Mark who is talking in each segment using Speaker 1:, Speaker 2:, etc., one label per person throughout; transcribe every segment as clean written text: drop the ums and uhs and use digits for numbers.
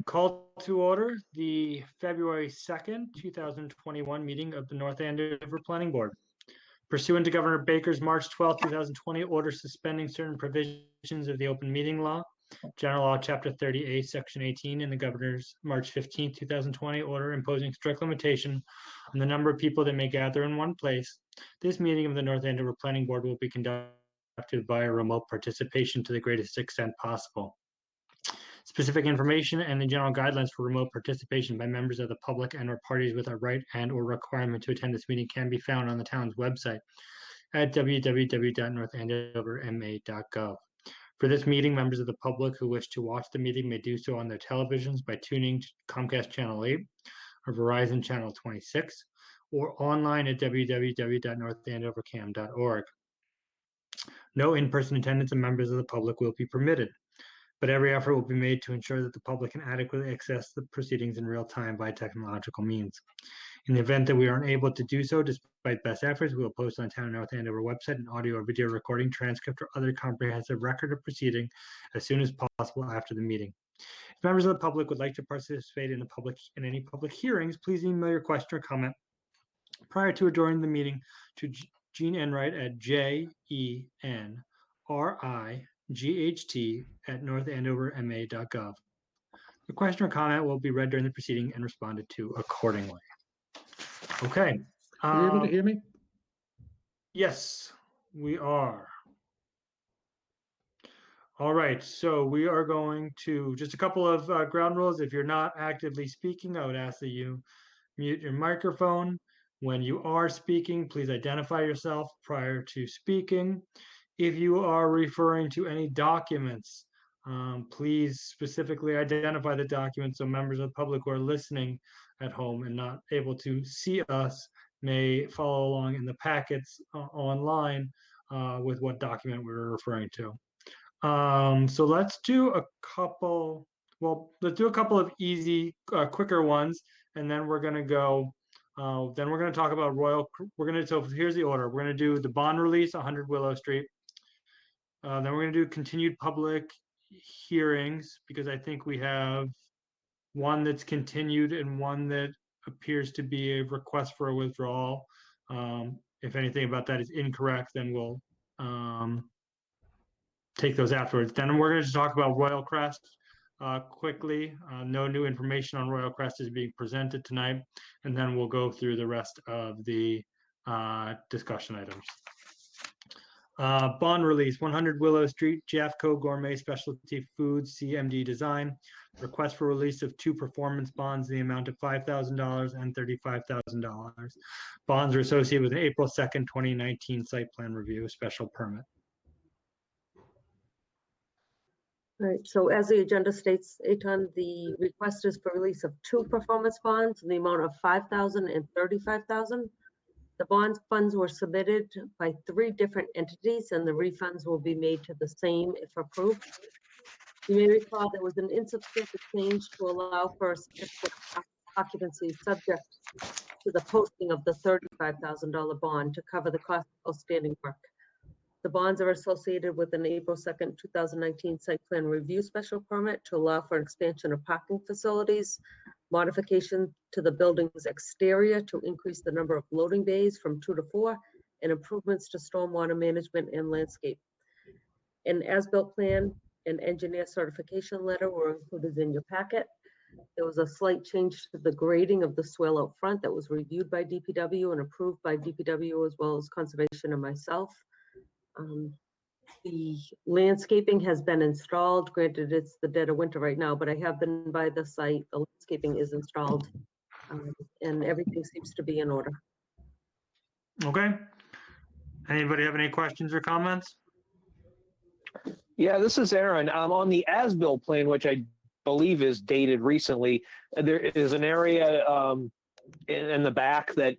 Speaker 1: Call to order the February 2nd, 2021 meeting of the North Andover Planning Board. Pursuant to Governor Baker's March 12, 2020 order suspending certain provisions of the open meeting law, General Law, Chapter 38, Section 18, and the Governor's March 15, 2020 order imposing strict limitation on the number of people that may gather in one place, this meeting of the North Andover Planning Board will be conducted via remote participation to the greatest extent possible. Specific information and the general guidelines for remote participation by members of the public and/or parties with a right and/or requirement to attend this meeting can be found on the town's website at www.northandoverma.gov. For this meeting, members of the public who wish to watch the meeting may do so on their televisions by tuning to Comcast Channel 8 or Verizon Channel 26 or online at www.northandovercam.org. No in-person attendance of members of the public will be permitted, but every effort will be made to ensure that the public can adequately access the proceedings in real time by technological means. In the event that we aren't able to do so, despite best efforts, we will post on the Town of North Andover website an audio or video recording, transcript, or other comprehensive record of proceeding as soon as possible after the meeting. If members of the public would like to participate in any public hearings, please email your question or comment prior to adjourning the meeting to Jean Enright at JENRIGHT@northandoverma.gov. The question or comment will be read during the proceeding and responded to accordingly. Okay.
Speaker 2: Are you able to hear me?
Speaker 1: Yes, we are. All right, so we are going to just a couple of ground rules. If you're not actively speaking, I would ask that you mute your microphone. When you are speaking, please identify yourself prior to speaking. If you are referring to any documents, please specifically identify the document so members of the public who are listening at home and not able to see us may follow along in the packets online with what document we're referring to. So let's do a couple of easy, quicker ones, and then we're going to go. Then we're going to talk about so here's the order. We're going to do the bond release, 100 Willow Street. Then we're going to do continued public hearings because I think we have one that's continued and one that appears to be a request for a withdrawal. If anything about that is incorrect, then we'll take those afterwards. Then we're going to talk about Royal Crest quickly. No new information on Royal Crest is being presented tonight. And then we'll go through the rest of the discussion items. Bond release, 100 Willow Street, Jeffco Gourmet Specialty Foods, CMD Design. Request for release of 2 performance bonds in the amount of $5,000 and $35,000. Bonds are associated with an April 2nd, 2019 site plan review special permit.
Speaker 3: All right, so as the agenda states, Eitan, the request is for release of 2 performance bonds in the amount of $5,000 and $35,000. The bonds funds were submitted by 3 different entities, and the refunds will be made to the same if approved. You may recall there was an insubstantial change to allow for a certificate of occupancy subject to the posting of the $35,000 bond to cover the cost of outstanding work. The bonds are associated with an April 2nd, 2019 site plan review special permit to allow for an expansion of parking facilities, modification to the building's exterior to increase the number of loading bays from 2 to 4, and improvements to stormwater management and landscape. An as-built plan and engineer certification letter were included in your packet. There was a slight change to the grading of the swale out front that was reviewed by DPW and approved by DPW as well as Conservation and myself. The landscaping has been installed. Granted, it's the dead of winter right now, but I have been by the site. The landscaping is installed, and everything seems to be in order.
Speaker 1: Okay. Anybody have any questions or comments?
Speaker 4: Yeah, this is Aaron. On the as-built plan, which I believe is dated recently, there is an area in the back that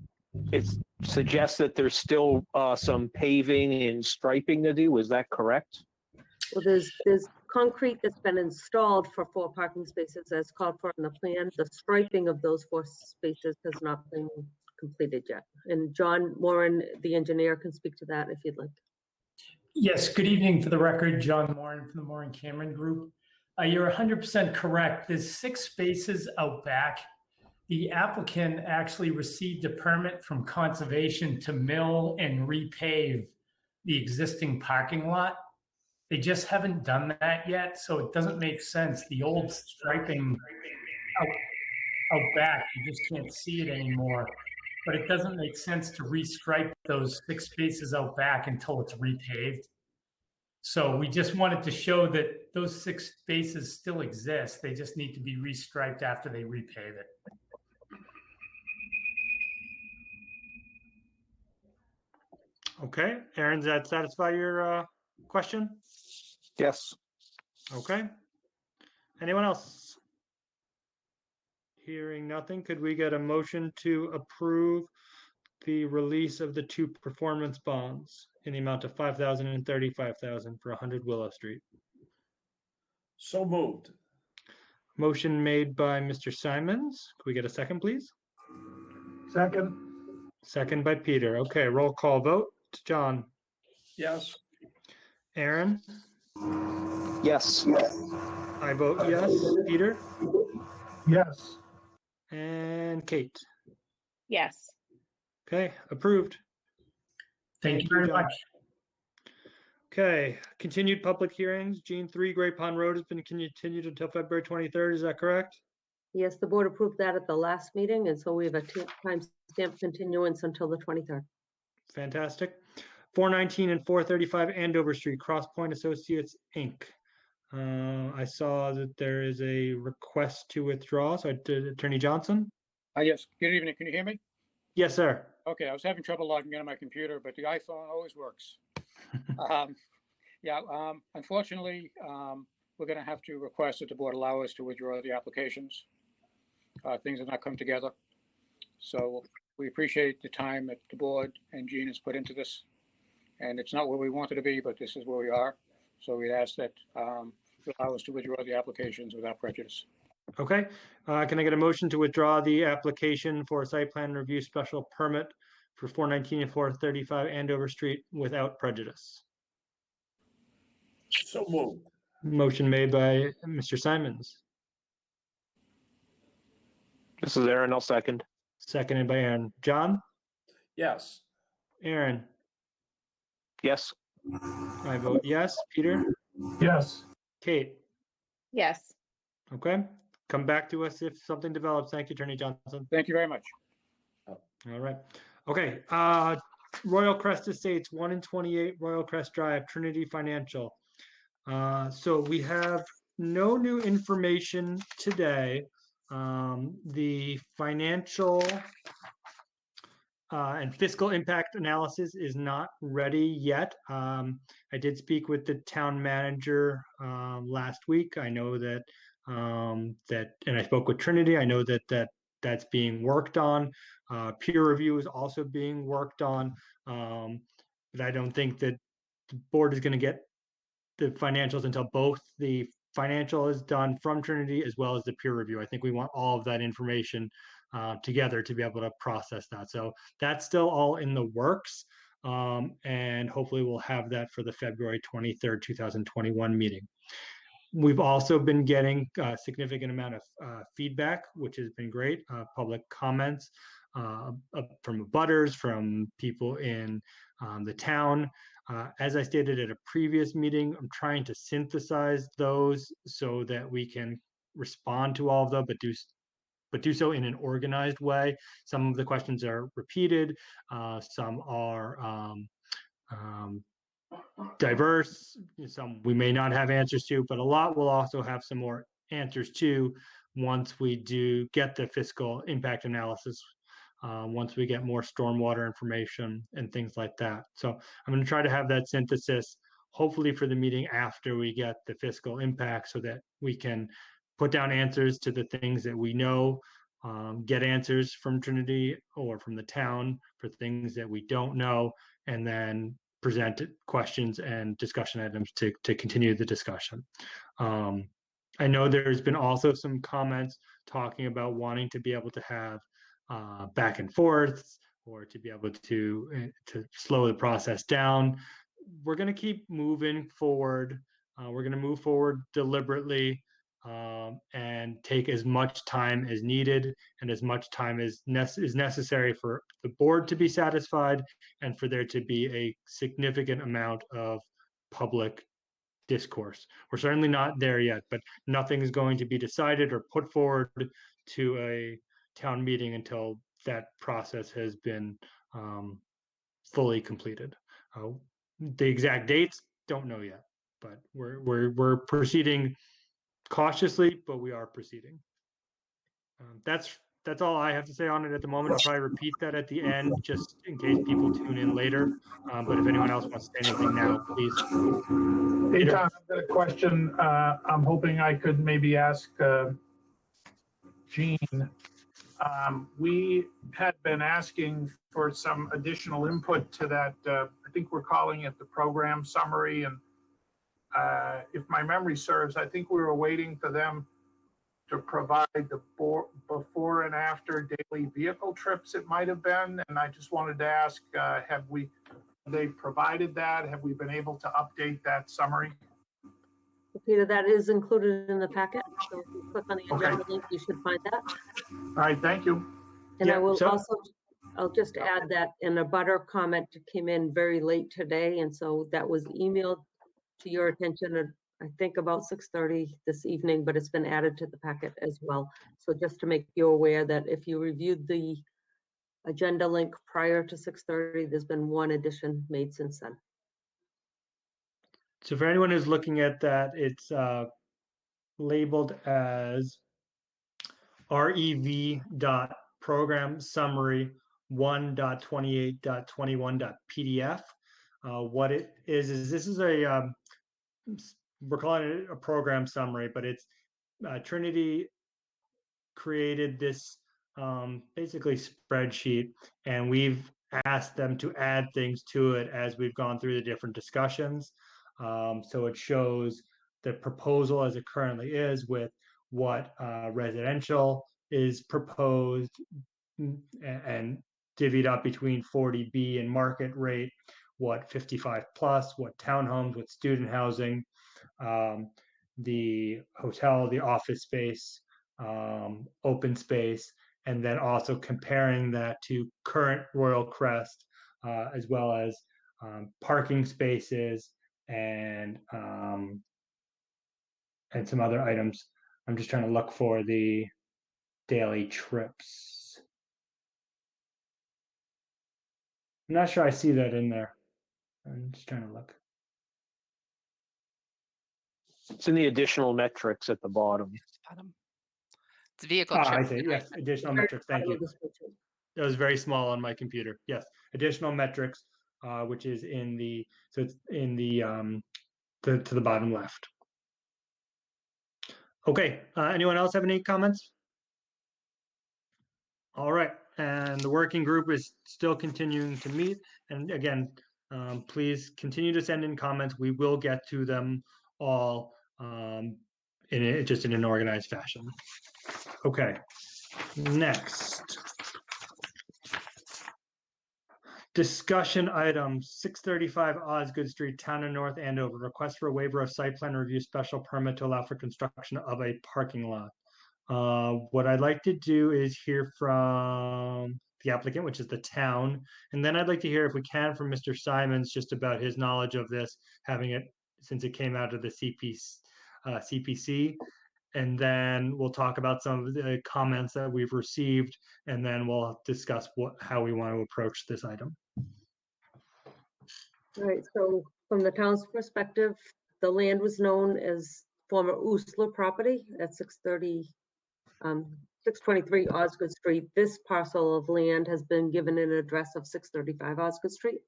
Speaker 4: it suggests that there's still some paving and striping to do. Is that correct?
Speaker 3: Well, there's concrete that's been installed for 4 parking spaces as called for in the plan. The striping of those 4 spaces has not been completed yet. And John Moran, the engineer, can speak to that if you'd like.
Speaker 5: Yes, good evening. For the record, John Moran from the Moran Cameron Group.
Speaker 2: You're 100% correct. There's 6 spaces out back. The applicant actually received a permit from conservation to mill and repave the existing parking lot. They just haven't done that yet, so it doesn't make sense. The old striping out back, you just can't see it anymore. But it doesn't make sense to restripe those 6 spaces out back until it's repaved. So we just wanted to show that those 6 spaces still exist. They just need to be restriped after they repave it.
Speaker 1: Okay, Aaron, does that satisfy your question?
Speaker 4: Yes.
Speaker 1: Okay. Anyone else? Hearing nothing, could we get a motion to approve the release of the 2 performance bonds in the amount of 5,000 and 35,000 for 100 Willow Street?
Speaker 5: So moved.
Speaker 1: Motion made by Mr. Simons. Could we get a second, please?
Speaker 5: Second.
Speaker 1: Second by Peter. Okay, roll call vote. John,
Speaker 5: Yes.
Speaker 1: Aaron,
Speaker 4: Yes.
Speaker 1: I vote yes. Peter
Speaker 5: Yes.
Speaker 1: and Kate.
Speaker 6: Yes.
Speaker 1: Okay, approved.
Speaker 2: Thank you very
Speaker 1: John.
Speaker 2: much.
Speaker 1: Okay, continued public hearings. Gene 3 Great Pond Road has been continued until February 23rd. Is that correct?
Speaker 3: Yes, the board approved that at the last meeting, and so we have a time stamp continuance until the 23rd.
Speaker 1: Fantastic. 419 and 435 Andover Street, Cross Point Associates, Inc. I saw that there is a request to withdraw. So Attorney Johnson?
Speaker 7: Yes, good evening. Can you hear me?
Speaker 1: Yes, sir.
Speaker 7: Okay, I was having trouble logging in on my computer, but the iPhone always works. Unfortunately, we're going to have to request that the board allow us to withdraw the applications. Things have not come together. So we appreciate the time that the board and Gene has put into this. And it's not where we wanted to be, but this is where we are. So we'd ask that you allow us to withdraw the applications without prejudice.
Speaker 1: Okay. Can I get a motion to withdraw the application for a site plan review special permit for 419 and 435 Andover Street without prejudice?
Speaker 5: So moved.
Speaker 1: Motion made by Mr. Simons,
Speaker 4: This is Aaron. I'll second.
Speaker 1: seconded by Aaron. John,
Speaker 5: Yes.
Speaker 1: Aaron,
Speaker 4: Yes.
Speaker 1: I vote yes. Peter,
Speaker 5: Yes.
Speaker 1: Kate.
Speaker 6: Yes.
Speaker 1: Okay. Come back to us if something develops. Thank you, Attorney Johnson.
Speaker 7: Thank you very much.
Speaker 1: All right. Okay. Royal Crest Estates, 1 and 28 Royal Crest Drive, Trinity Financial. So we have no new information today. The financial and fiscal impact analysis is not ready yet. I did speak with the town manager last week. I know that and I spoke with Trinity. I know that's being worked on. Peer review is also being worked on, but I don't think that the board is going to get the financials until both the financial is done from Trinity as well as the peer review. I think we want all of that information together to be able to process that. So that's still all in the works. And hopefully we'll have that for the February 23rd, 2021 meeting. We've also been getting a significant amount of feedback, which has been great. Public comments from abutters, from people in the town. As I stated at a previous meeting, I'm trying to synthesize those so that we can respond to all of them, but do so in an organized way. Some of the questions are repeated, some are diverse, some we may not have answers to, but a lot will also have some more answers to once we do get the fiscal impact analysis, once we get more stormwater information and things like that. So I'm going to try to have that synthesis hopefully for the meeting after we get the fiscal impact so that we can put down answers to the things that we know, get answers from Trinity or from the town for things that we don't know, and then present questions and discussion items to continue the discussion. I know there's been also some comments talking about wanting to be able to have back and forths or to be able to slow the process down. We're going to keep moving forward We're going to move forward deliberately and take as much time as needed and as much time as is necessary for the board to be satisfied and for there to be a significant amount of public discourse. We're certainly not there yet, but nothing is going to be decided or put forward to a town meeting until that process has been fully completed. The exact dates, don't know yet, but we're proceeding cautiously, but we are proceeding. That's all I have to say on it at the moment. I'll probably repeat that at the end, just in case people tune in later. But if anyone else wants to say anything now, please.
Speaker 5: Hey, Tom, I've got a question. I'm hoping I could maybe ask Jean. We had been asking for some additional input to that. I think we're calling it the program summary. And if my memory serves, I think we were waiting for them to provide the before and after daily vehicle trips, it might have been. And I just wanted to ask, have they provided that? Have we been able to update that summary?
Speaker 3: Peter, that is included in the packet. So if you click on the
Speaker 5: Okay.
Speaker 3: agenda link, you should find that.
Speaker 5: All right, thank you.
Speaker 3: And I
Speaker 1: Yeah,
Speaker 3: will
Speaker 1: so-
Speaker 3: also, I'll just add that in a butter comment came in very late today. And so that was emailed to your attention at, I think, about 6:30 this evening, but it's been added to the packet as well. So just to make you aware that if you reviewed the agenda link prior to 6:30, there's been one addition made since then.
Speaker 1: So for anyone who's looking at that, it's labeled as rev.program summary 1.28.21.pdf. What it is this is a we're calling it a program summary, but it's Trinity created this basically spreadsheet, and we've asked them to add things to it as we've gone through the different discussions. So it shows the proposal as it currently is with what residential is proposed and divvied up between 40B and market rate, what 55 plus, what townhomes, what student housing, the hotel, the office space, open space, and then also comparing that to current Royal Crest, as well as parking spaces and some other items. I'm just trying to look for the daily trips. I'm not sure I see that in there. I'm just trying to look.
Speaker 4: It's in the additional metrics at the bottom.
Speaker 8: Bottom. It's vehicle
Speaker 1: I
Speaker 8: trips.
Speaker 1: see. Yes, additional metrics. Thank you. That was very small on my computer. Yes, additional metrics, which is in the it's in the to the bottom left. Okay. Anyone else have any comments? All right, and the working group is still continuing to meet. And again, please continue to send in comments. We will get to them all just in an organized fashion. Okay, next. Discussion item 635 Osgood Street, Town of North Andover. Request for a waiver of site plan review special permit to allow for construction of a parking lot. What I'd like to do is hear from the applicant, which is the town, and then I'd like to hear, if we can, from Mr. Simons just about his knowledge of this, having it since it came out of the CPC. And then we'll talk about some of the comments that we've received, and then we'll discuss how we want to approach this item.
Speaker 3: All right, so from the town's perspective, the land was known as former Oostler property at 623 Osgood Street. This parcel of land has been given an address of 635 Osgood Street.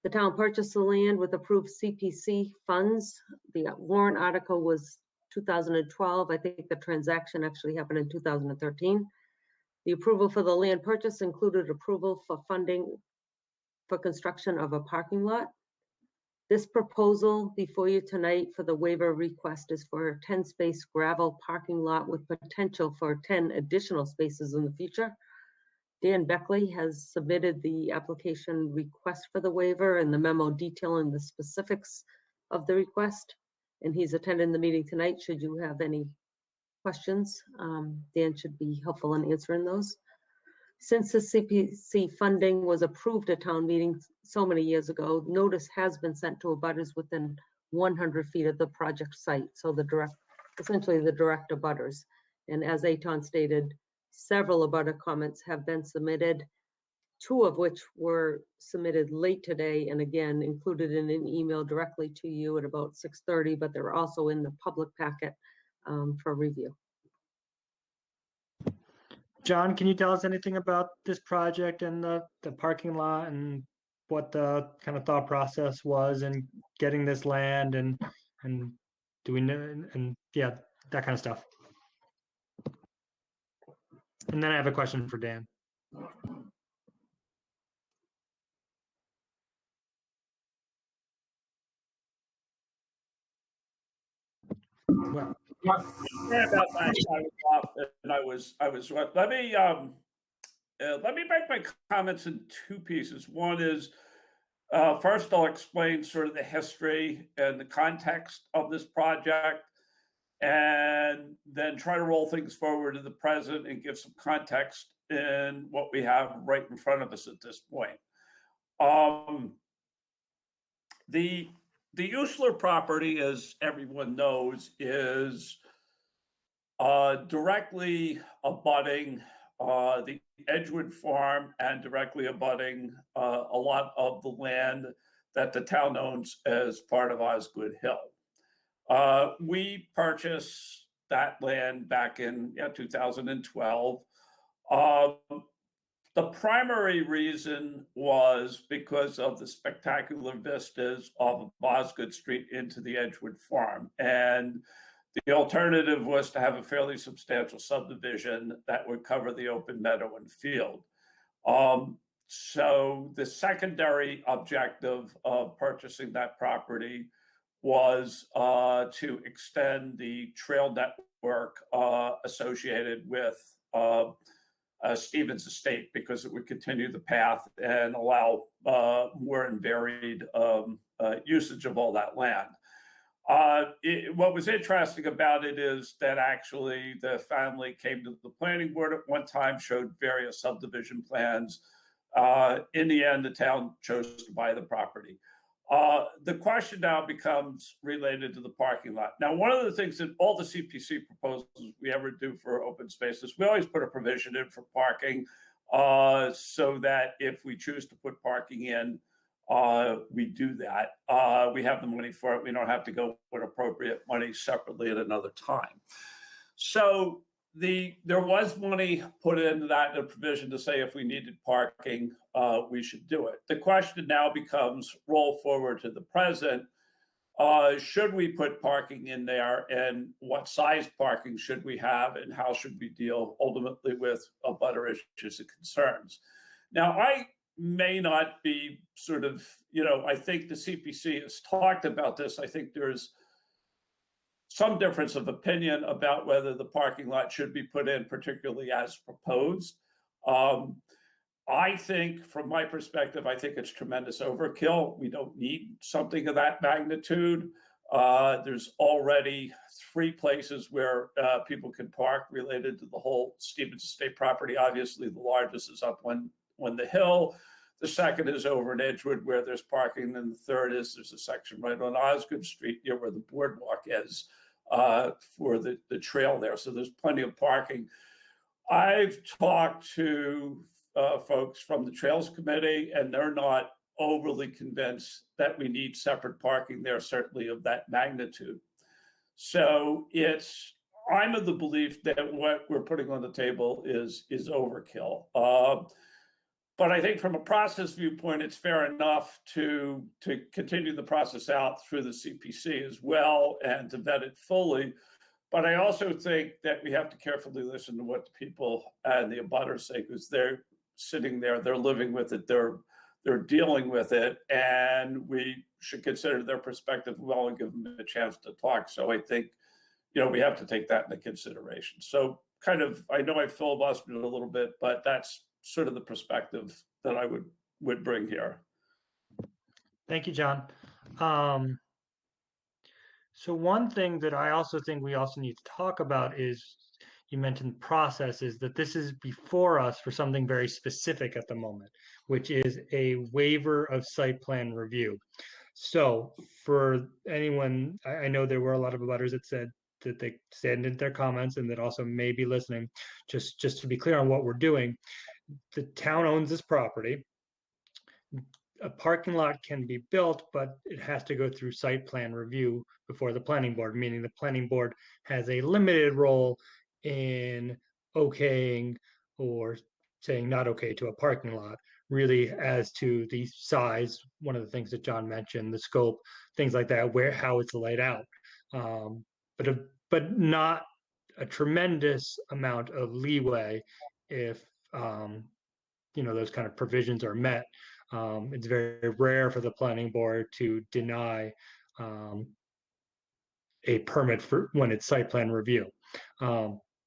Speaker 3: The town purchased the land with approved CPC funds. The warrant article was 2012. I think the transaction actually happened in 2013. The approval for the land purchase included approval for funding for construction of a parking lot. This proposal before you tonight for the waiver request is for a 10-space gravel parking lot with potential for 10 additional spaces in the future. Dan Beckley has submitted the application request for the waiver and the memo detailing the specifics of the request. and he's attending the meeting tonight. Should you have any questions, Dan should be helpful in answering those. Since the CPC funding was approved at town meetings so many years ago, notice has been sent to abutters within 100 feet of the project site. So essentially the direct abutters. And as Aton stated, several abutter comments have been submitted, 2 of which were submitted late today and again included in an email directly to you at about 6:30, but they're also in the public packet for review.
Speaker 1: John, can you tell us anything about this project and the parking lot and what the kind of thought process was in getting this land and do we know, and yeah, that kind of stuff. And then I have a question for Dan. Well,
Speaker 9: Sorry about that. I was off and I was let me break my comments in 2 pieces. One is first I'll explain sort of the history and the context of this project, and then try to roll things forward to the present and give some context in what we have right in front of us at this point. The Usler property, as everyone knows, is directly abutting the Edgewood farm and directly abutting a lot of the land that the town owns as part of Osgood Hill. We purchased that land back in 2012. The primary reason was because of the spectacular vistas of Osgood Street into the Edgewood farm. And the alternative was to have a fairly substantial subdivision that would cover the open meadow and field. So the secondary objective of purchasing that property was to extend the trail network associated with Stevens Estate, because it would continue the path and allow more and varied usage of all that land. What was interesting about it is that actually the family came to the planning board at one time, showed various subdivision plans. In the end, the town chose to buy the property. The question now becomes related to the parking lot. Now, one of the things that all the CPC proposals we ever do for open spaces, we always put a provision in for parking so that if we choose to put parking in, we do that. We have the money for it. We don't have to go with appropriate money separately at another time. So there was money put into that, a provision to say if we needed parking, we should do it. The question now becomes, roll forward to the present, should we put parking in there, and what size parking should we have, and how should we deal ultimately with abutter issues and concerns? Now, I may not be sort of, I think the CPC has talked about this. I think there's some difference of opinion about whether the parking lot should be put in, particularly as proposed. I think, from my perspective, I think it's tremendous overkill. We don't need something of that magnitude. There's already 3 places where people can park related to the whole Stevens Estate property. Obviously, the largest is up on the hill. The second is over in Edgewood where there's parking. And the third is there's a section right on Osgood Street near where the boardwalk is for the trail there. So there's plenty of parking. I've talked to folks from the Trails Committee, and they're not overly convinced that we need separate parking there, certainly of that magnitude. So I'm of the belief that what we're putting on the table is overkill. But I think from a process viewpoint, it's fair enough to continue the process out through the CPC as well and to vet it fully. But I also think that we have to carefully listen to what the people and the abutters say, because they're sitting there, they're living with it, they're dealing with it, and we should consider their perspective well and give them a chance to talk. So I think, we have to take that into consideration. So kind of, I know I filibustered a little bit, but that's sort of the perspective that I would bring here.
Speaker 1: Thank you, John. So one thing that I also think we also need to talk about is, you mentioned process, is that this is before us for something very specific at the moment, which is a waiver of site plan review. So for anyone, I know there were a lot of abutters that said that they sent in their comments and that also may be listening. Just to be clear on what we're doing, the town owns this property. A parking lot can be built, but it has to go through site plan review before the planning board, meaning the planning board has a limited role in okaying or saying not okay to a parking lot, really as to the size, one of the things that John mentioned, the scope, things like that, where, how it's laid out. Um, but not a tremendous amount of leeway if, those kind of provisions are met. It's very rare for the planning board to deny a permit for when it's site plan review.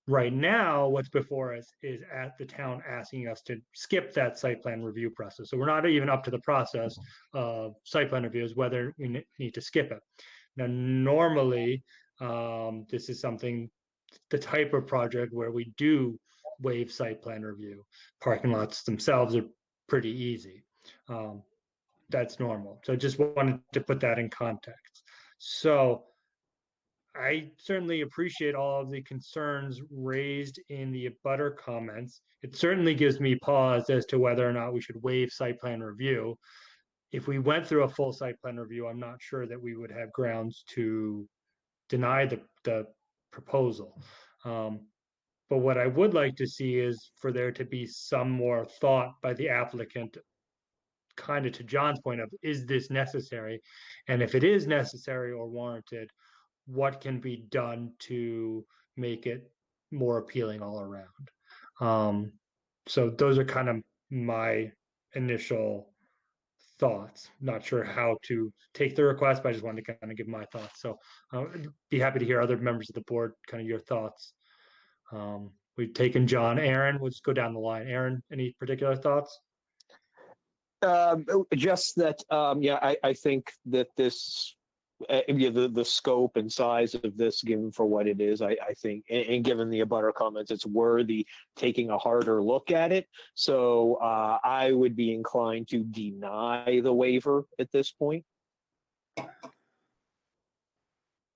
Speaker 1: Right now, what's before us is at the town asking us to skip that site plan review process. So we're not even up to the process of site plan reviews, whether we need to skip it. Now, normally, this is something, the type of project where we do waive site plan review. Parking lots themselves are pretty easy. That's normal. So just wanted to put that in context. So I certainly appreciate all of the concerns raised in the abutter comments. It certainly gives me pause as to whether or not we should waive site plan review. If we went through a full site plan review, I'm not sure that we would have grounds to deny the proposal. But what I would like to see is for there to be some more thought by the applicant, kind of to John's point of, is this necessary? And if it is necessary or warranted, what can be done to make it more appealing all around? So those are kind of my initial thoughts. Not sure how to take the request, but I just wanted to kind of give my thoughts. So I'd be happy to hear other members of the board, kind of your thoughts. We've taken John. Aaron, let's go down the line. Aaron, any particular thoughts?
Speaker 4: Just that, I think that this, the scope and size of this, given for what it is, I think, and given the abutter comments, it's worthy taking a harder look at it. So I would be inclined to deny the waiver at this point.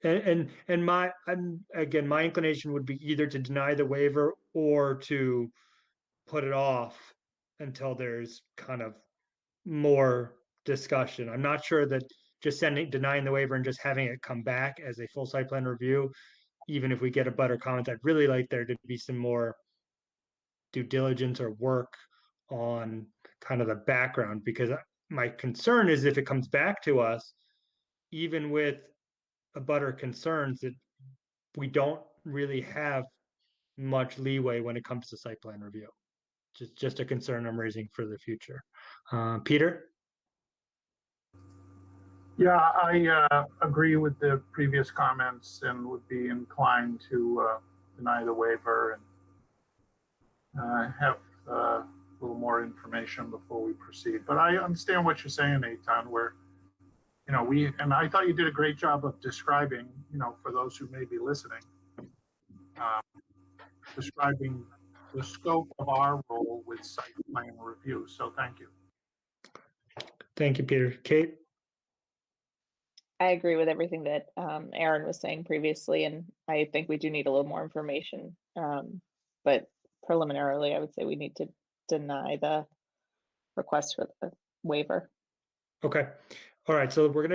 Speaker 1: And my inclination would be either to deny the waiver or to put it off until there's kind of more discussion. I'm not sure that just denying the waiver and just having it come back as a full site plan review, even if we get abutter comments, I'd really like there to be some more due diligence or work on kind of the background, because my concern is if it comes back to us, even with abutter concerns, that we don't really have much leeway when it comes to site plan review. Just a concern I'm raising for the future. Peter?
Speaker 5: Yeah, I agree with the previous comments and would be inclined to deny the waiver and have a little more information before we proceed. But I understand what you're saying, Eitan, where, and I thought you did a great job of describing, for those who may be listening, describing the scope of our role with site plan review. So thank you.
Speaker 1: Thank you, Peter. Kate?
Speaker 6: I agree with everything that Aaron was saying previously, and I think we do need a little more information. But preliminarily, I would say we need to deny the request for the waiver.
Speaker 1: Okay. All right. So what we're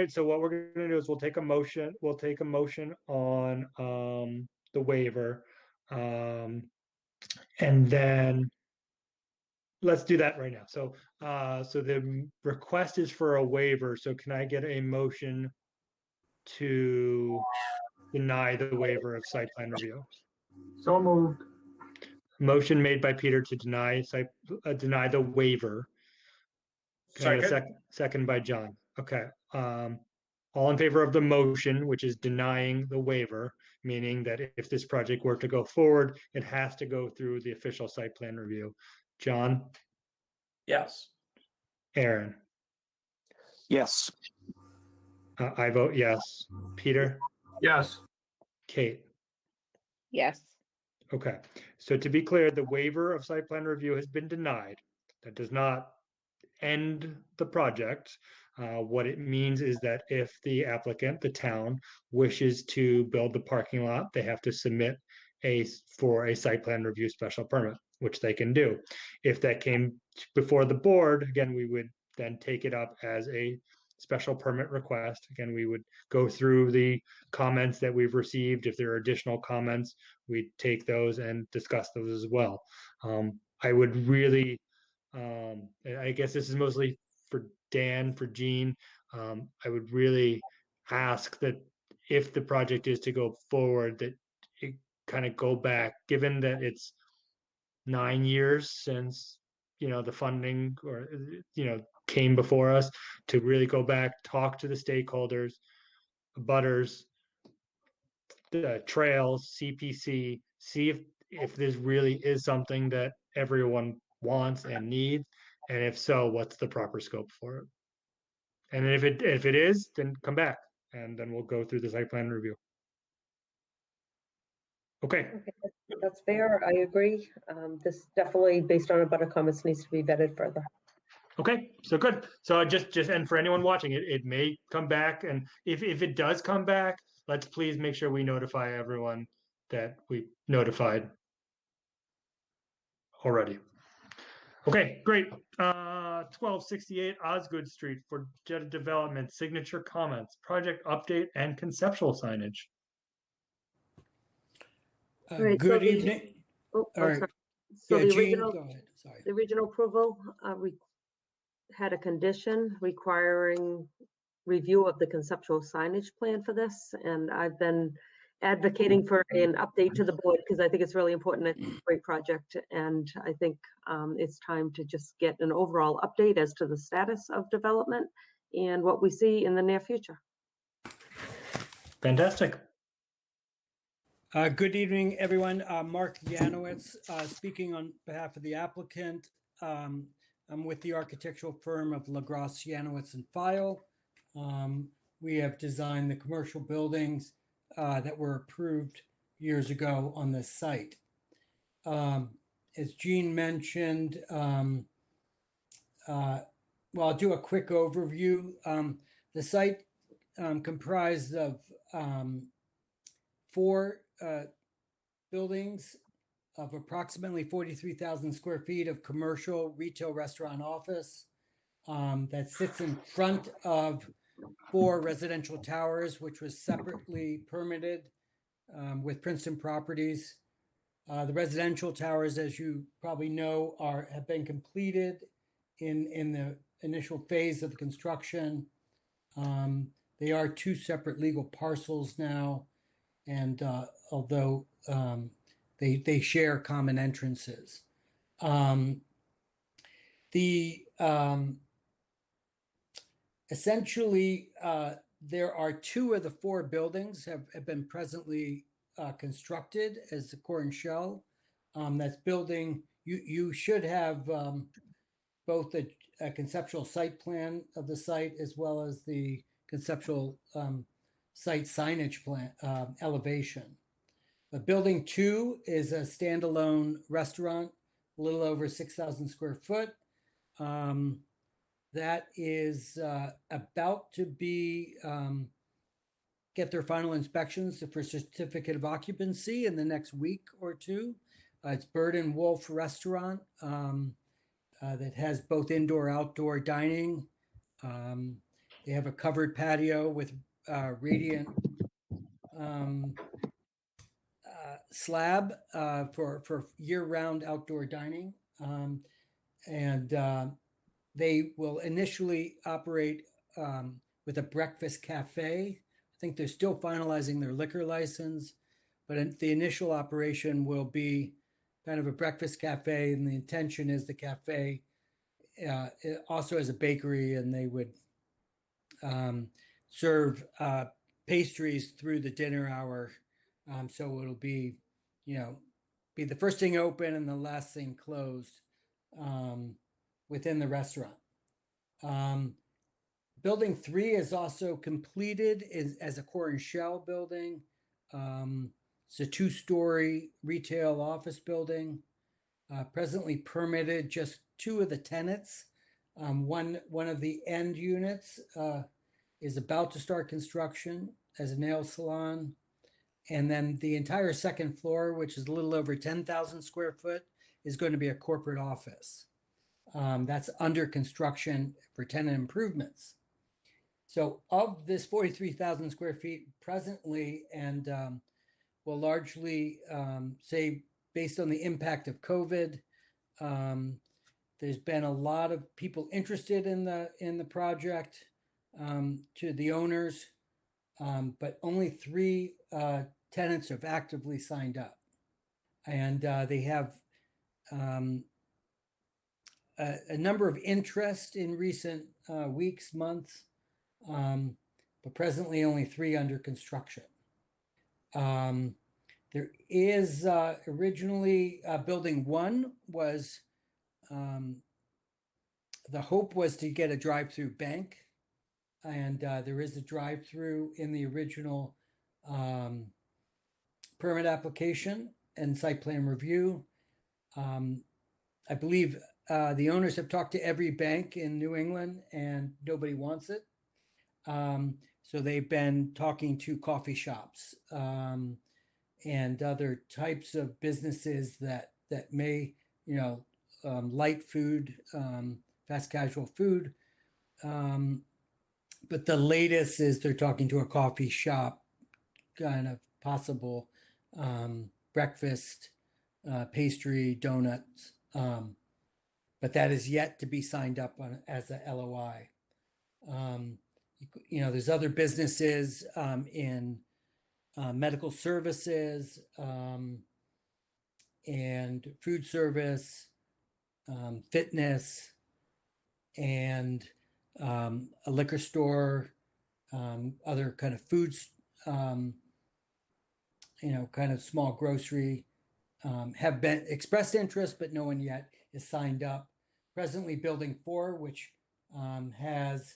Speaker 1: gonna do is we'll take a motion on the waiver. And then let's do that right now. So so the request is for a waiver. So can I get a motion to deny the waiver of site plan review?
Speaker 5: So moved.
Speaker 1: Motion made by Peter to deny the waiver. Can I get a second by John? Okay. All in favor of the motion, which is denying the waiver, meaning that if this project were to go forward, it has to go through the official site plan review. John?
Speaker 9: Yes.
Speaker 1: Aaron?
Speaker 4: Yes.
Speaker 1: I vote yes. Peter?
Speaker 5: Yes.
Speaker 1: Kate.
Speaker 6: Yes.
Speaker 1: Okay, so to be clear, the waiver of site plan review has been denied. That does not end the project. What it means is that if the applicant, the town, wishes to build the parking lot, they have to submit for a site plan review special permit, which they can do. If that came before the board, again, we would then take it up as a special permit request. Again, we would go through the comments that we've received. If there are additional comments, we take those and discuss those as well. I would really, I guess this is mostly for Dan, for Gene. I would really ask that if the project is to go forward, that it kind of go back, given that it's 9 years since, the funding or, came before us, to really go back, talk to the stakeholders, butters, the trails, CPC, see if this really is something that everyone wants and needs, and if so, what's the proper scope for it? And if it is, then come back, and then we'll go through the site plan review. Okay,
Speaker 3: Okay, that's fair. I agree. This definitely, based on a butter comments, needs to be vetted further.
Speaker 1: okay, so good. So and for anyone watching, it may come back, and if it does come back, let's please make sure we notify everyone that we notified already. Okay, great. 1268 Osgood Street for Jetta Development, signature comments, project update, and conceptual signage.
Speaker 3: Right, so
Speaker 10: Good
Speaker 3: the-
Speaker 10: evening.
Speaker 3: Oh,
Speaker 10: All
Speaker 3: I'm
Speaker 10: right.
Speaker 3: sorry. So
Speaker 10: Yeah,
Speaker 3: the
Speaker 10: Gene,
Speaker 3: original,
Speaker 10: go ahead. Sorry.
Speaker 3: the original approval, we had a condition requiring review of the conceptual signage plan for this, and I've been advocating for an update to the board because I think it's really important. It's a great project, and I think it's time to just get an overall update as to the status of development and what we see in the near future.
Speaker 1: Fantastic.
Speaker 10: Good evening, everyone. Mark Yanowitz, speaking on behalf of the applicant. I'm with the architectural firm of LaGrosse, Yanowitz and File. We have designed the commercial buildings that were approved years ago on this site. As Gene mentioned, well, I'll do a quick overview. The site comprised of 4 buildings of approximately 43,000 square feet of commercial, retail, restaurant, office that sits in front of 4 residential towers, which was separately permitted with Princeton Properties. The residential towers, as you probably know, have been completed in the initial phase of the construction. They are 2 separate legal parcels now, and although they share common entrances. Essentially, there are 2 of the 4 buildings have been presently constructed as the core and shell. That's building, you should have both a conceptual site plan of the site as well as the conceptual site signage plan elevation. Building 2 is a standalone restaurant, a little over 6,000 square foot. That is about to get their final inspections for certificate of occupancy in the next week or 2. It's Bird and Wolf Restaurant that has both indoor outdoor dining. They have a covered patio with radiant slab for year-round outdoor dining. And they will initially operate with a breakfast cafe. I think they're still finalizing their liquor license, but the initial operation will be kind of a breakfast cafe, and the intention is the cafe also has a bakery, and they would serve pastries through the dinner hour. So it'll be, be the first thing open and the last thing closed within the restaurant. Building 3 is also completed as a core and shell building. It's a 2-story retail office building. Presently permitted just 2 of the tenants. One of the end units is about to start construction as a nail salon. And then the entire second floor, which is a little over 10,000 square foot, is going to be a corporate office. That's under construction for tenant improvements. So of this 43,000 square feet presently, and will largely say based on the impact of COVID, there's been a lot of people interested in the project to the owners, but only 3 tenants have actively signed up, and they have a number of interest in recent weeks, months, but presently only 3 under construction. There is originally building 1 was the hope was to get a drive-through bank, and there is a drive-through in the original permit application and site plan review. I believe the owners have talked to every bank in New England and nobody wants it. So they've been talking to coffee shops and other types of businesses that may, light food, fast casual food. But the latest is they're talking to a coffee shop, kind of possible breakfast, pastry, donuts. But that is yet to be signed up on as a LOI. There's other businesses in medical services and food service, fitness, and a liquor store, other kind of foods, kind of small grocery, have been expressed interest, but no one yet is signed up. Presently, building 4, which has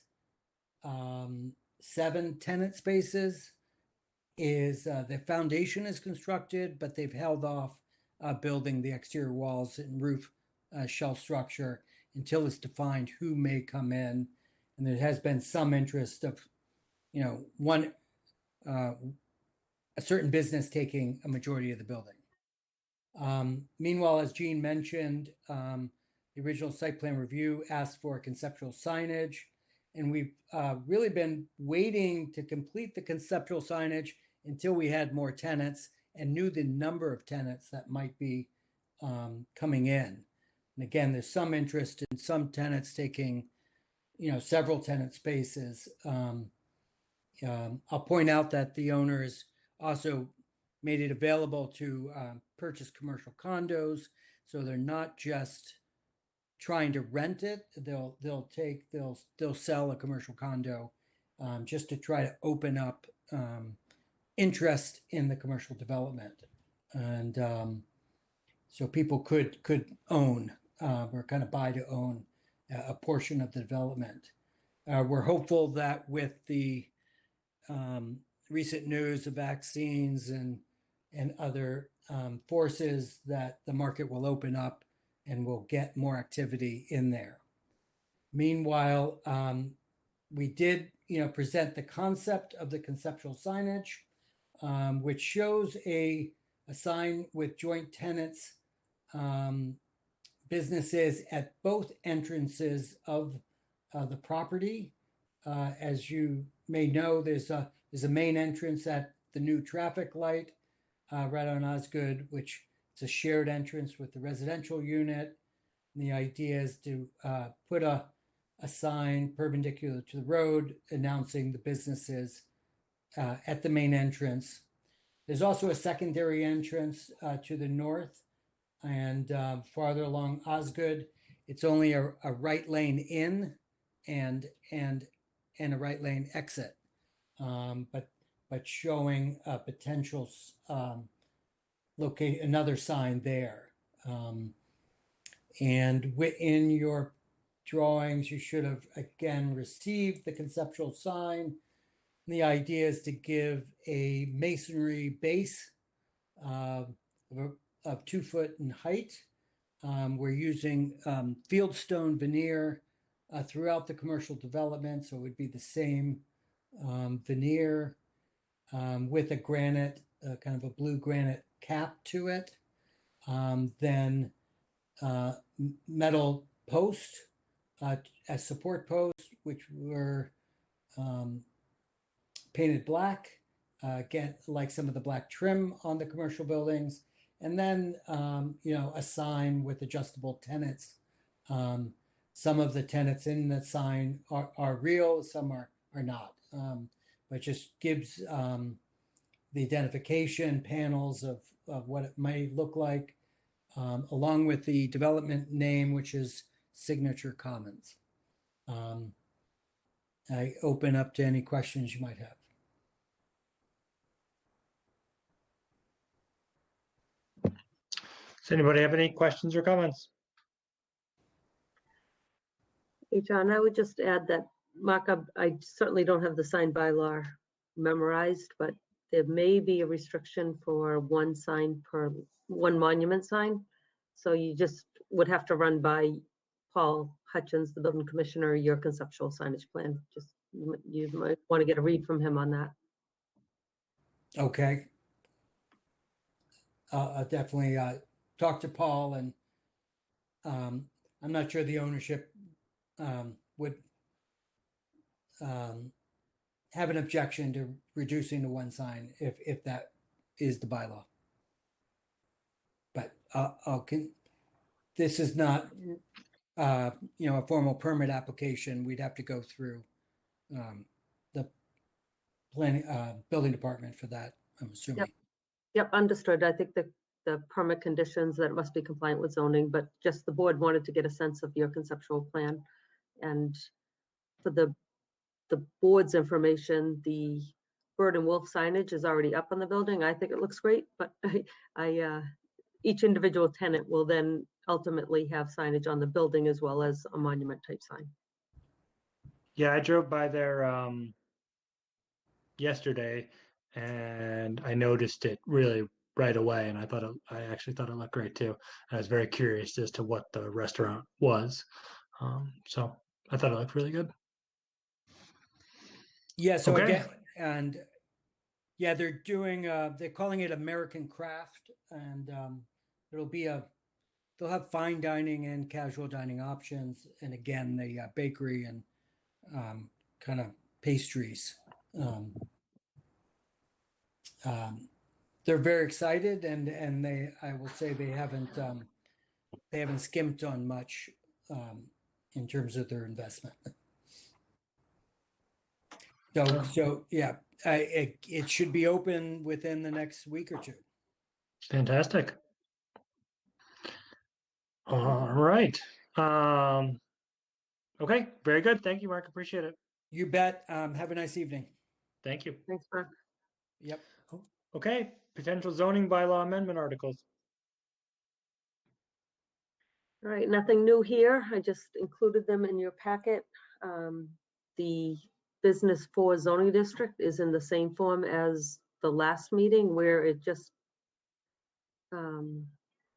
Speaker 10: 7 tenant spaces, is the foundation is constructed, but they've held off building the exterior walls and roof shell structure until it's defined who may come in. And there has been some interest of, a certain business taking a majority of the building. Meanwhile, as Gene mentioned, the original site plan review asked for conceptual signage, and we've really been waiting to complete the conceptual signage until we had more tenants and knew the number of tenants that might be coming in. And again, there's some interest in some tenants taking, several tenant spaces. I'll point out that the owners also made it available to purchase commercial condos, so they're not just trying to rent it. They'll sell a commercial condo just to try to open up interest in the commercial development, and so people could own or kind of buy to own a portion of the development. We're hopeful that with the recent news of vaccines and other forces, that the market will open up and we'll get more activity in there. Meanwhile, we did, present the concept of the conceptual signage, which shows a sign with joint tenants, businesses at both entrances of the property. As you may know, there's a main entrance at the new traffic light right on Osgood, which is a shared entrance with the residential unit. And the idea is to put a sign perpendicular to the road announcing the businesses at the main entrance. There's also a secondary entrance to the north, and farther along Osgood, it's only a right lane in and a right lane exit, but showing a potential locate another sign there. And in your drawings, you should have again received the conceptual sign. The idea is to give a masonry base of 2 foot in height. We're using fieldstone veneer throughout the commercial development, so it would be the same veneer with a granite, kind of a blue granite cap to it. Then metal post, as support posts, which were painted black, again, like some of the black trim on the commercial buildings. And then, a sign with adjustable tenants. Some of the tenants in the sign are real, some are not. But just gives the identification panels of what it might look like, along with the development name, which is Signature Commons. I open up to any questions you might have.
Speaker 1: Does anybody have any questions or comments?
Speaker 3: Hey, John, I would just add that, Mark, I certainly don't have the signed bylaw memorized, but there may be a restriction for one monument sign. So you just would have to run by Paul Hutchins, the building commissioner, your conceptual signage plan. Just, you might want to get a read from him on that.
Speaker 10: Okay. I'll definitely talk to Paul, and I'm not sure the ownership would have an objection to reducing to one sign if that is the bylaw. But this is not a formal permit application. We'd have to go through the planning building department for that, I'm assuming.
Speaker 3: Yep, understood. I think the permit conditions that it must be compliant with zoning, but just the board wanted to get a sense of your conceptual plan. And for the board's information, the bird and wolf signage is already up on the building. I think it looks great, but each individual tenant will then ultimately have signage on the building as well as a monument type sign.
Speaker 1: Yeah, I drove by there yesterday and I noticed it really right away, and I actually thought it looked great too. I was very curious as to what the restaurant was. So I thought it looked really good.
Speaker 10: Yeah, so
Speaker 1: Okay.
Speaker 10: again, and yeah, they're calling it American Craft, and they'll have fine dining and casual dining options, and again, the bakery and kind of pastries. They're very excited, and I will say they haven't skimped on much in terms of their investment. So yeah, it should be open within the next week or two.
Speaker 1: Fantastic. All right. Okay, very good. Thank you, Mark. Appreciate it.
Speaker 10: You bet. Have a nice evening.
Speaker 1: Thank you.
Speaker 3: Thanks, Mark.
Speaker 10: Yep.
Speaker 1: Okay, potential zoning bylaw amendment articles.
Speaker 3: All right, nothing new here. I just included them in your packet. The business 4 zoning district is in the same form as the last meeting, where it just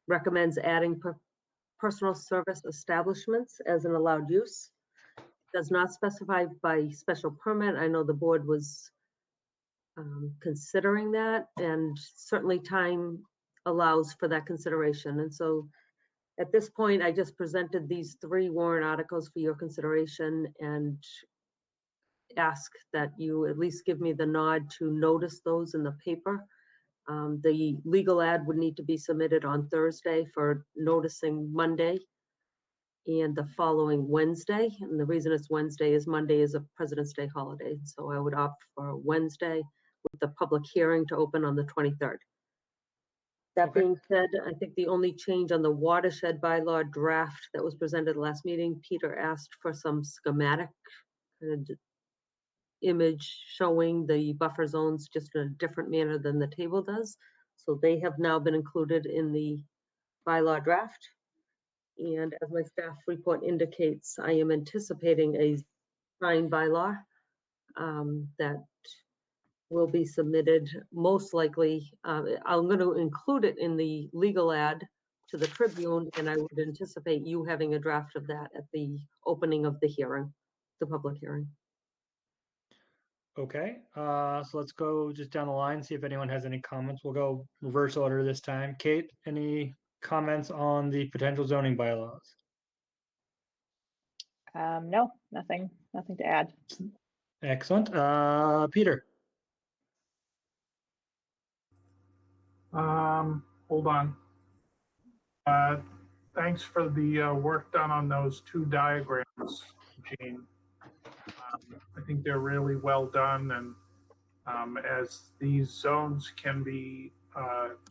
Speaker 3: recommends adding personal service establishments as an allowed use. Does not specify by special permit. I know the board was considering that, and certainly time allows for that consideration. And so at this point, I just presented these 3 warrant articles for your consideration and ask that you at least give me the nod to notice those in the paper. The legal ad would need to be submitted on Thursday for noticing Monday and the following Wednesday. And the reason it's Wednesday is Monday is a President's Day holiday. So I would opt for Wednesday with the public hearing to open on the 23rd. That
Speaker 1: Okay.
Speaker 3: being said, I think the only change on the watershed bylaw draft that was presented last meeting, Peter asked for some schematic kind of image showing the buffer zones just in a different manner than the table does. So they have now been included in the bylaw draft. And as my staff report indicates, I am anticipating a signed bylaw that will be submitted most likely. I'm going to include it in the legal ad to the Tribune, and I would anticipate you having a draft of that at the opening of the hearing, the public hearing.
Speaker 1: Okay, so let's go just down the line, see if anyone has any comments. We'll go reverse order this time. Kate, any comments on the potential zoning bylaws?
Speaker 6: No, nothing to add.
Speaker 1: Excellent. Peter?
Speaker 5: Hold on. Thanks for the work done on those 2 diagrams, Gene. I think they're really well done, and as these zones can be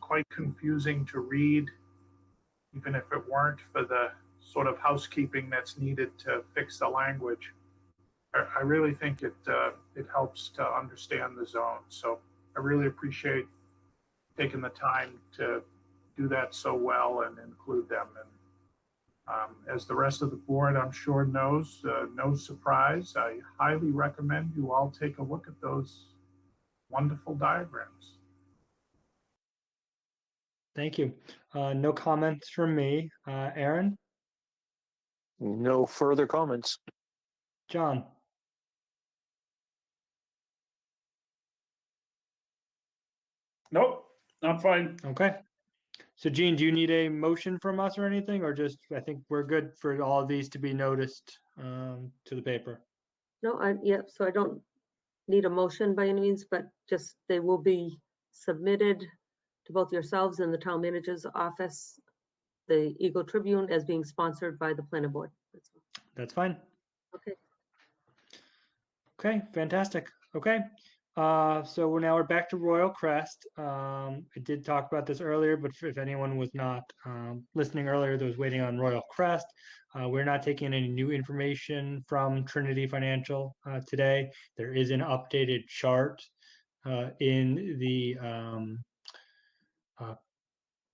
Speaker 5: quite confusing to read, even if it weren't for the sort of housekeeping that's needed to fix the language. I really think it helps to understand the zone. So I really appreciate taking the time to do that so well and include them. And as the rest of the board, I'm sure knows, no surprise, I highly recommend you all take a look at those wonderful diagrams.
Speaker 1: Thank you. No comments from me. Aaron?
Speaker 4: No further comments.
Speaker 1: John?
Speaker 9: Nope, I'm fine.
Speaker 1: Okay. So Gene, do you need a motion from us or anything, or just, I think we're good for all of these to be noticed to the paper?
Speaker 3: No, so I don't need a motion by any means, but just they will be submitted to both yourselves and the town manager's office, the Eagle Tribune, as being sponsored by the planning board. That's all.
Speaker 1: That's fine.
Speaker 3: Okay.
Speaker 1: Okay, fantastic. Okay. So we're back to Royal Crest. I did talk about this earlier, but if anyone was not listening earlier that was waiting on Royal Crest, we're not taking any new information from Trinity Financial today. There is an updated chart in the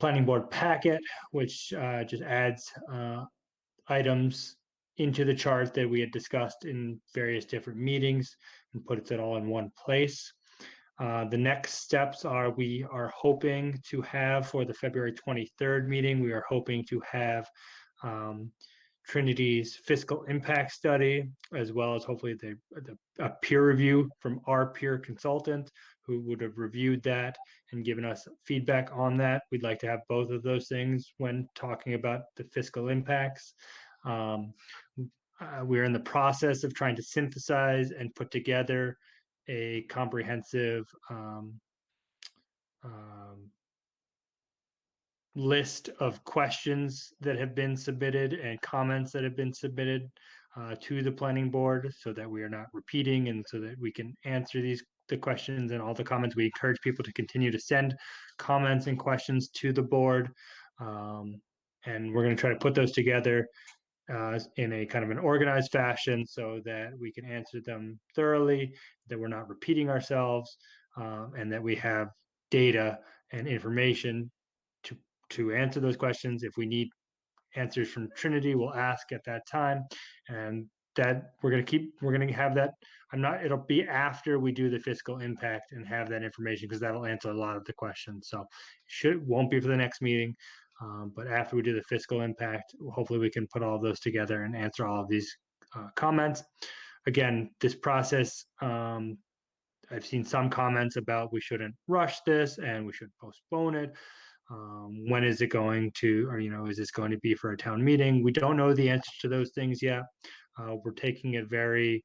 Speaker 1: planning board packet, which just adds items into the chart that we had discussed in various different meetings and puts it all in one place. The next steps are we are hoping to have for the February 23rd meeting, we are hoping to have Trinity's fiscal impact study, as well as hopefully a peer review from our peer consultant who would have reviewed that and given us feedback on that. We'd like to have both of those things when talking about the fiscal impacts. We're in the process of trying to synthesize and put together a comprehensive list of questions that have been submitted and comments that have been submitted to the planning board, so that we are not repeating and so that we can answer the questions and all the comments. We encourage people to continue to send comments and questions to the board, and we're going to try to put those together in a kind of an organized fashion so that we can answer them thoroughly, that we're not repeating ourselves, and that we have data and information to answer those questions. If we need answers from Trinity, we'll ask at that time, and that we're going to have that. It'll be after we do the fiscal impact and have that information, because that'll answer a lot of the questions. So won't be for the next meeting. But after we do the fiscal impact, hopefully we can put all of those together and answer all of these comments. Again, this process, I've seen some comments about we shouldn't rush this and we should postpone it. When is it going to, or, is this going to be for a town meeting? We don't know the answers to those things yet. We're taking it very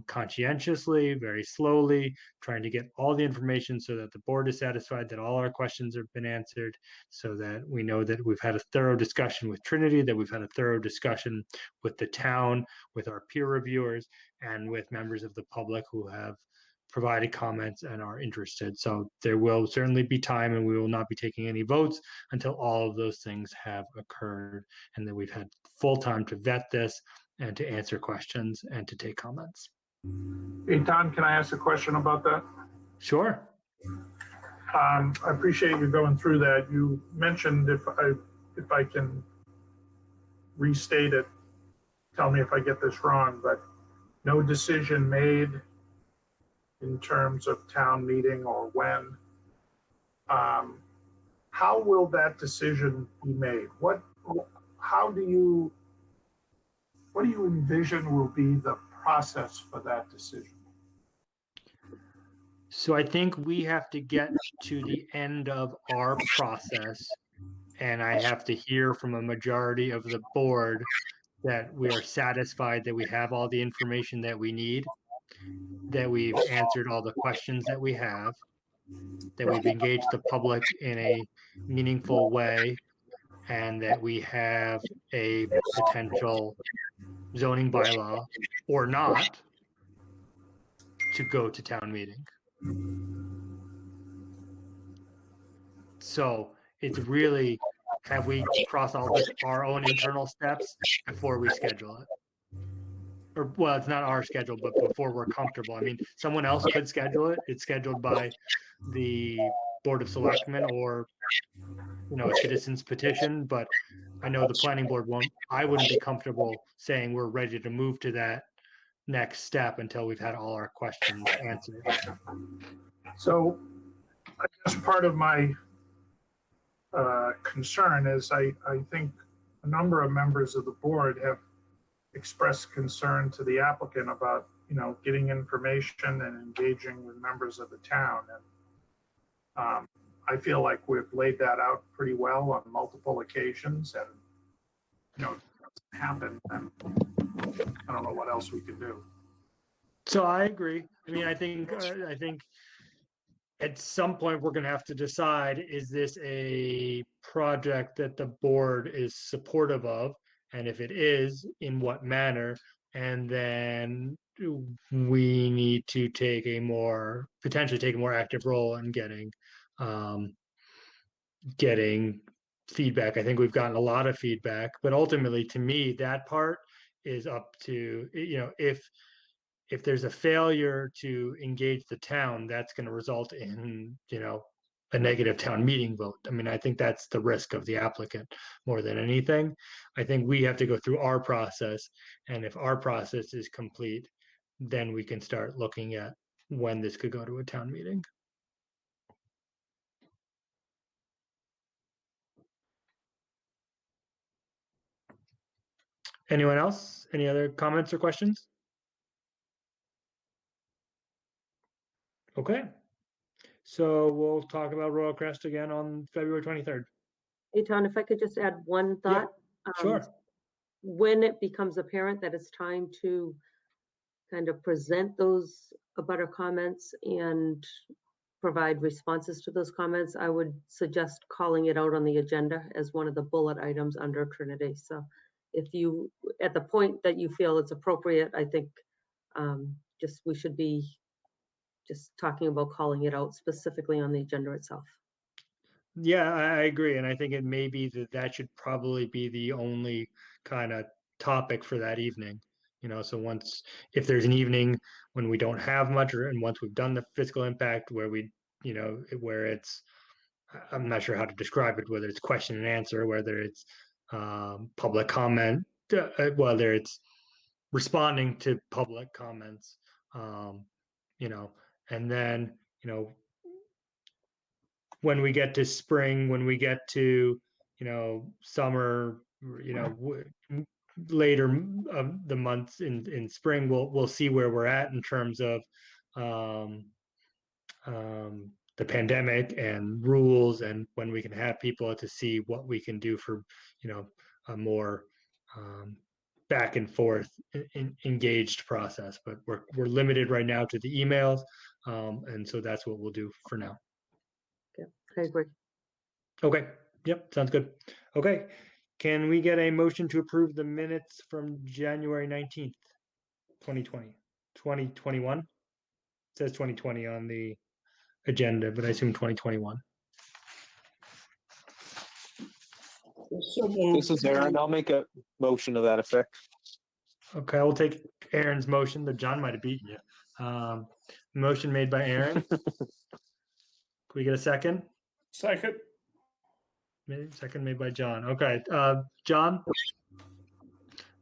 Speaker 1: conscientiously, very slowly, trying to get all the information so that the board is satisfied that all our questions have been answered, so that we know that we've had a thorough discussion with Trinity, that we've had a thorough discussion with the town, with our peer reviewers, and with members of the public who have provided comments and are interested. So there will certainly be time, and we will not be taking any votes until all of those things have occurred and that we've had full time to vet this and to answer questions and to take comments.
Speaker 5: Hey, Don, can I ask a question about that?
Speaker 1: Sure.
Speaker 5: I appreciate you going through that. You mentioned, if I can restate it. Tell me if I get this wrong, but no decision made in terms of town meeting or when. How will that decision be made? What do you envision will be the process for that decision?
Speaker 1: So I think we have to get to the end of our process, and I have to hear from a majority of the board that we are satisfied that we have all the information that we need, that we've answered all the questions that we have, that we've engaged the public in a meaningful way, and that we have a potential zoning bylaw or not to go to town meeting. So it's really, have we crossed all this, our own internal steps before we schedule it? Or, well, it's not our schedule, but before we're comfortable. I mean, someone else could schedule it. It's scheduled by the Board of Selectmen or, you know, a citizen's petition, but I know the planning board won't, I wouldn't be comfortable saying we're ready to move to that next step until we've had all our questions answered.
Speaker 5: So I guess part of my concern is I think a number of members of the board have expressed concern to the applicant about, you know, getting information and engaging with members of the town. And I feel like we've laid that out pretty well on multiple occasions, and, you know, if it doesn't happen, then I don't know what else we can do.
Speaker 1: So I agree. I mean, I think at some point we're going to have to decide, is this a project that the board is supportive of? And if it is, in what manner? And then we need to potentially take a more active role in getting feedback. I think we've gotten a lot of feedback, but ultimately to me, that part is up to, you know, if there's a failure to engage the town, that's going to result in, you know, a negative town meeting vote. I mean, I think that's the risk of the applicant more than anything. I think we have to go through our process, and if our process is complete, then we can start looking at when this could go to a town meeting. Anyone else? Any other comments or questions? Okay. So we'll talk about Royal Crest again on February 23rd.
Speaker 3: Hey, Tom, if I could just add one thought.
Speaker 1: Sure.
Speaker 3: When it becomes apparent that it's time to kind of present those abutter comments and provide responses to those comments, I would suggest calling it out on the agenda as one of the bullet items under Trinity. So if you, at the point that you feel it's appropriate, I think we should be just talking about calling it out specifically on the agenda itself.
Speaker 1: Yeah, I agree. And I think it may be that should probably be the only kind of topic for that evening. You know, so if there's an evening when we don't have much, and once we've done the fiscal impact where where it's, I'm not sure how to describe it, whether it's question and answer, whether it's public comment, whether it's responding to public comments, you know, and then, you know, when we get to spring, when we get to, you know, summer, you know, later of the months in spring, we'll see where we're at in terms of the pandemic and rules, and when we can have people to see what we can do for, you know, a more back and forth engaged process. But we're limited right now to the emails, and so that's what we'll do for now.
Speaker 3: I agree.
Speaker 1: Okay. Yep. Sounds good. Okay. Can we get a motion to approve the minutes from January 19th, 2020, 2021? It says 2020 on the agenda, but I assume 2021.
Speaker 4: This is Aaron. I'll make a motion to that effect.
Speaker 1: Okay. I will take Aaron's motion, but John might have beaten you. Motion made by Aaron. Can we get a second?
Speaker 9: Second.
Speaker 1: Second made by John. Okay. John?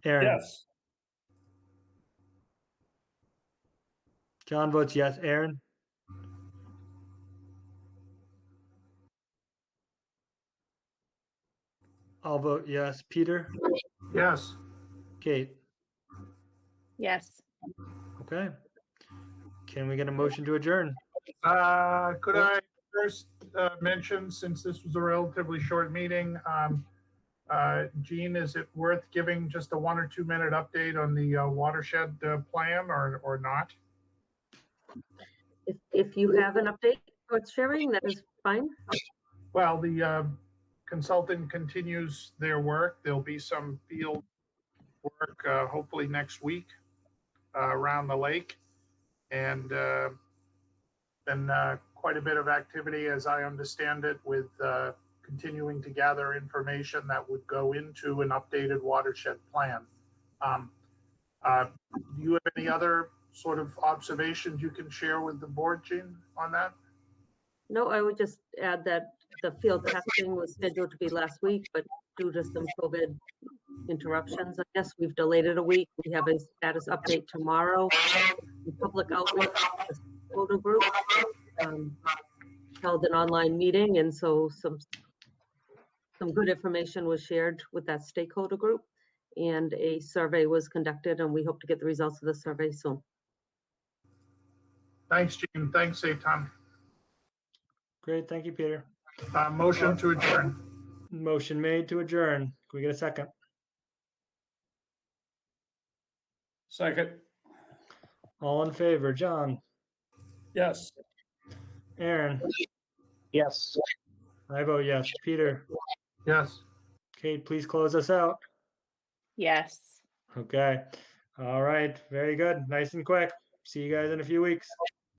Speaker 1: Aaron?
Speaker 9: Yes.
Speaker 1: John votes yes. Aaron? I'll vote yes. Peter?
Speaker 5: Yes.
Speaker 1: Kate?
Speaker 6: Yes.
Speaker 1: Okay. Can we get a motion to adjourn?
Speaker 5: Could I first mention, since this was a relatively short meeting, Jean, is it worth giving just a 1 or 2 minute update on the watershed plan or not?
Speaker 3: If you have an update worth sharing, that is fine.
Speaker 5: Well, the consultant continues their work. There'll be some field work hopefully next week around the lake. And then quite a bit of activity, as I understand it, with continuing to gather information that would go into an updated watershed plan. Do you have any other sort of observations you can share with the board, Jean, on that?
Speaker 3: No, I would just add that the field testing was scheduled to be last week, but due to some COVID interruptions, I guess we've delayed it a week. We have a status update tomorrow. The public outreach, the stakeholder group held an online meeting, and so some good information was shared with that stakeholder group, and a survey was conducted, and we hope to get the results of the survey soon.
Speaker 5: Thanks, Jean. Thanks, Eitan.
Speaker 1: Great. Thank you, Peter.
Speaker 5: Motion to adjourn.
Speaker 1: Motion made to adjourn. Can we get a second?
Speaker 9: Second.
Speaker 1: All in favor? John?
Speaker 9: Yes.
Speaker 1: Aaron?
Speaker 4: Yes.
Speaker 1: I vote yes. Peter?
Speaker 5: Yes.
Speaker 1: Kate, please close us out.
Speaker 6: Yes.
Speaker 1: Okay. All right. Very good. Nice and quick. See you guys in a few weeks.